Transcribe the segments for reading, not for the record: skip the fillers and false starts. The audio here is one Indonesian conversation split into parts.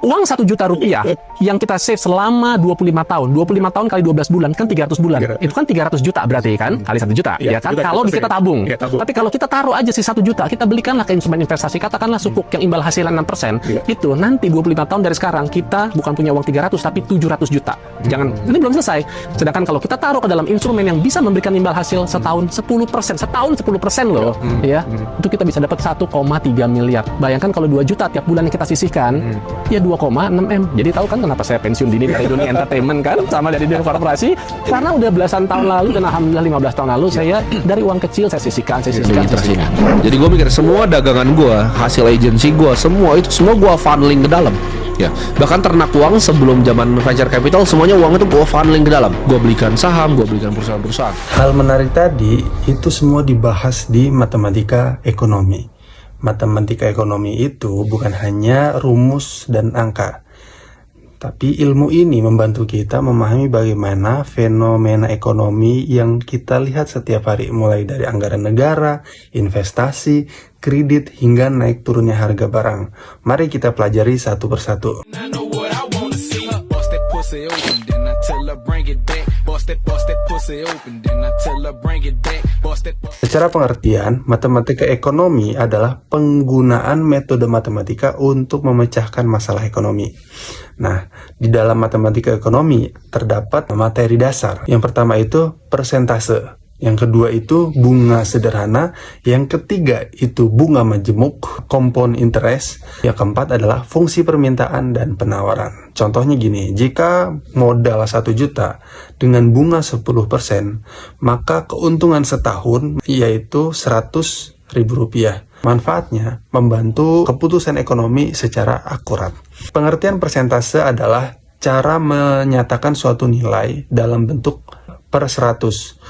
Uang 1 juta rupiah yang kita save selama 25 tahun. 25 tahun kali 12 bulan kan 300 bulan. Itu kan 300 juta berarti kan? Kali 1 juta. Ya kan? Kalau kita tabung. Tapi kalau kita taruh aja sih 1 juta, kita belikanlah ke instrumen investasi. Katakanlah sukuk yang imbal hasilan 6%. Itu nanti 25 tahun dari sekarang kita bukan punya uang 300 tapi 700 juta. Jangan, ini belum selesai. Sedangkan kalau kita taruh ke dalam instrumen yang bisa memberikan imbal hasil setahun 10%. Setahun 10% loh. Ya. Itu kita bisa dapat 1,3 miliar. Bayangkan kalau 2 juta tiap bulan yang kita sisihkan, ya 2,6 M. Jadi tahu kan kenapa saya pensiun dini dari dunia entertainment kan, sama dari dunia korporasi? Karena udah belasan tahun lalu dan alhamdulillah 15 tahun lalu saya dari uang kecil saya sisihkan. Jadi gue mikir semua dagangan gue, hasil agensi gue, semua gue funneling ke dalam. Ya, bahkan ternak uang sebelum zaman venture capital semuanya uang itu gue funneling ke dalam. Gue belikan saham, gue belikan perusahaan-perusahaan. Hal menarik tadi itu semua dibahas di matematika ekonomi. Matematika ekonomi itu bukan hanya rumus dan angka, tapi ilmu ini membantu kita memahami bagaimana fenomena ekonomi yang kita lihat setiap hari, mulai dari anggaran negara, investasi, kredit, hingga naik turunnya harga barang. Mari kita pelajari satu persatu. Secara pengertian, matematika ekonomi adalah penggunaan metode matematika untuk memecahkan masalah ekonomi. Nah, di dalam matematika ekonomi terdapat materi dasar. Yang pertama itu persentase. Yang kedua itu bunga sederhana. Yang ketiga itu bunga majemuk, compound interest. Yang keempat adalah fungsi permintaan dan penawaran. Contohnya gini, jika modal 1 juta dengan bunga 10%, maka keuntungan setahun yaitu 100.000 rupiah. Manfaatnya membantu keputusan ekonomi secara akurat. Pengertian persentase adalah cara menyatakan suatu nilai dalam bentuk per 100.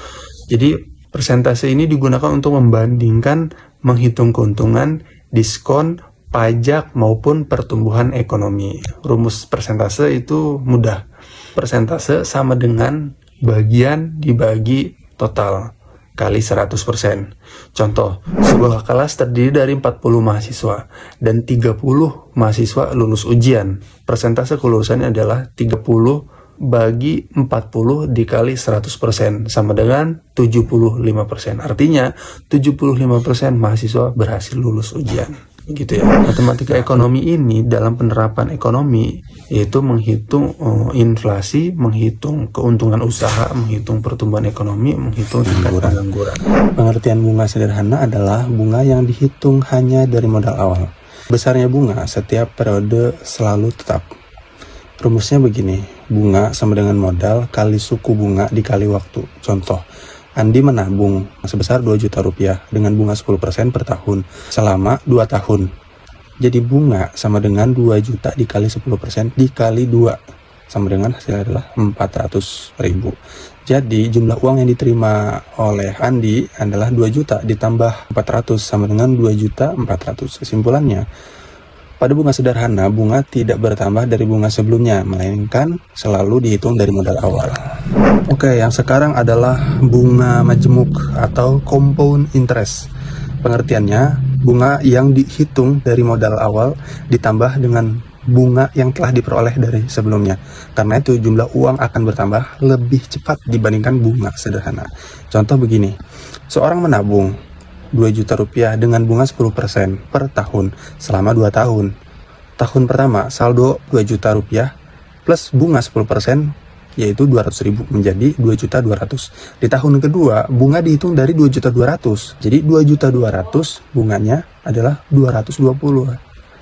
Jadi persentase ini digunakan untuk membandingkan, menghitung keuntungan, diskon, pajak maupun pertumbuhan ekonomi. Rumus persentase itu mudah. Persentase sama dengan bagian dibagi total kali 100%. Contoh, sebuah kelas terdiri dari 40 mahasiswa dan 30 mahasiswa lulus ujian. Persentase kelulusannya adalah 30 bagi 40 dikali 100% sama dengan 75%. Artinya 75% mahasiswa berhasil lulus ujian. Gitu ya. Matematika ekonomi ini dalam penerapan ekonomi yaitu menghitung inflasi, menghitung keuntungan usaha, menghitung pertumbuhan ekonomi, menghitung tingkat pengangguran. Pengertian bunga sederhana adalah bunga yang dihitung hanya dari modal awal. Besarnya bunga setiap periode selalu tetap. Rumusnya begini, bunga sama dengan modal kali suku bunga dikali waktu. Contoh, Andi menabung sebesar 2 juta rupiah dengan bunga 10% per tahun selama 2 tahun. Jadi bunga sama dengan 2 juta dikali 10% dikali 2. Sama dengan hasilnya adalah 400.000. Jadi jumlah uang yang diterima oleh Andi adalah 2 juta ditambah 400 sama dengan 2.400.000. Kesimpulannya, pada bunga sederhana, bunga tidak bertambah dari bunga sebelumnya, melainkan selalu dihitung dari modal awal. Oke, yang sekarang adalah bunga majemuk atau compound interest. Pengertiannya, bunga yang dihitung dari modal awal ditambah dengan bunga yang telah diperoleh dari sebelumnya. Karena itu jumlah uang akan bertambah lebih cepat dibandingkan bunga sederhana. Contoh begini, seorang menabung 2 juta rupiah dengan bunga 10% per tahun selama 2 tahun. Tahun pertama saldo 2 juta rupiah plus bunga 10% yaitu 200.000 menjadi 2.200.000. Di tahun kedua bunga dihitung dari 2.200.000. Jadi 2.200.000 bunganya adalah 220.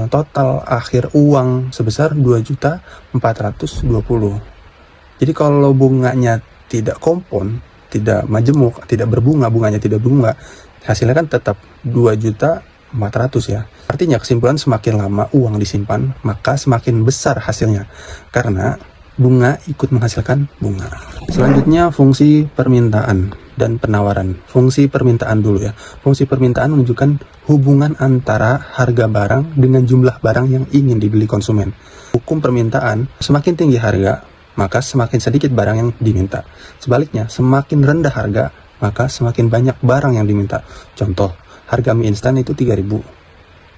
Total akhir uang sebesar 2.420.000. Jadi kalau bunganya tidak kompon, tidak majemuk, tidak berbunga, bunganya tidak berbunga, hasilnya kan tetap 2.400.000 ya. Artinya kesimpulan semakin lama uang disimpan, maka semakin besar hasilnya. Karena bunga ikut menghasilkan bunga. Selanjutnya fungsi permintaan dan penawaran. Fungsi permintaan dulu ya. Fungsi permintaan menunjukkan hubungan antara harga barang dengan jumlah barang yang ingin dibeli konsumen. Hukum permintaan, semakin tinggi harga, maka semakin sedikit barang yang diminta. Sebaliknya, semakin rendah harga, maka semakin banyak barang yang diminta. Contoh, harga mie instan itu 3.000,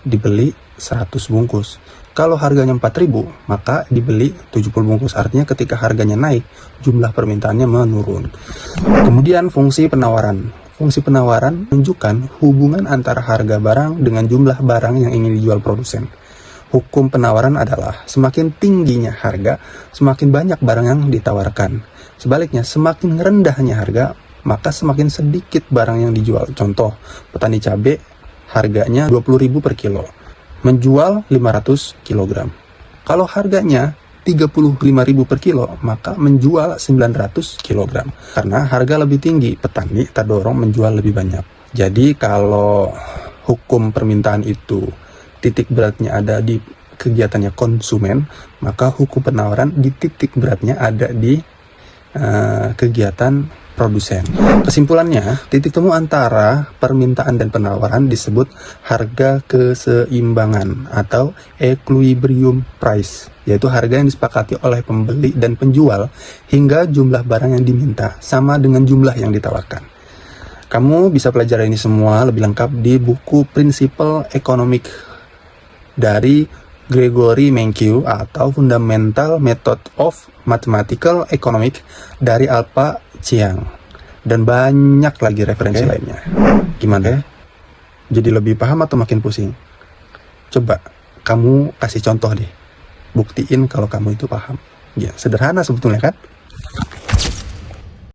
dibeli 100 bungkus. Kalau harganya 4.000, maka dibeli 70 bungkus. Artinya ketika harganya naik, jumlah permintaannya menurun. Kemudian fungsi penawaran. Fungsi penawaran menunjukkan hubungan antara harga barang dengan jumlah barang yang ingin dijual produsen. Hukum penawaran adalah semakin tingginya harga, semakin banyak barang yang ditawarkan. Sebaliknya, semakin rendahnya harga, maka semakin sedikit barang yang dijual. Contoh, petani cabai harganya 20.000 per kilo, menjual 500 kg. Kalau harganya 35.000 per kilo, maka menjual 900 kg. Karena harga lebih tinggi, petani terdorong menjual lebih banyak. Jadi kalau hukum permintaan itu titik beratnya ada di kegiatannya konsumen, maka hukum penawaran di titik beratnya ada di kegiatan produsen. Kesimpulannya, titik temu antara permintaan dan penawaran disebut harga keseimbangan atau equilibrium price, yaitu harga yang disepakati oleh pembeli dan penjual hingga jumlah barang yang diminta sama dengan jumlah yang ditawarkan. Kamu bisa pelajari ini semua lebih lengkap di buku Principle Economic dari Gregory Mankiw atau Fundamental Method of Mathematical Economics dari Alpha Chiang, dan banyak lagi referensi lainnya. Gimana? Jadi lebih paham atau makin pusing? Coba kamu kasih contoh deh, buktiin kalau kamu itu paham. Ya, sederhana sebetulnya kan?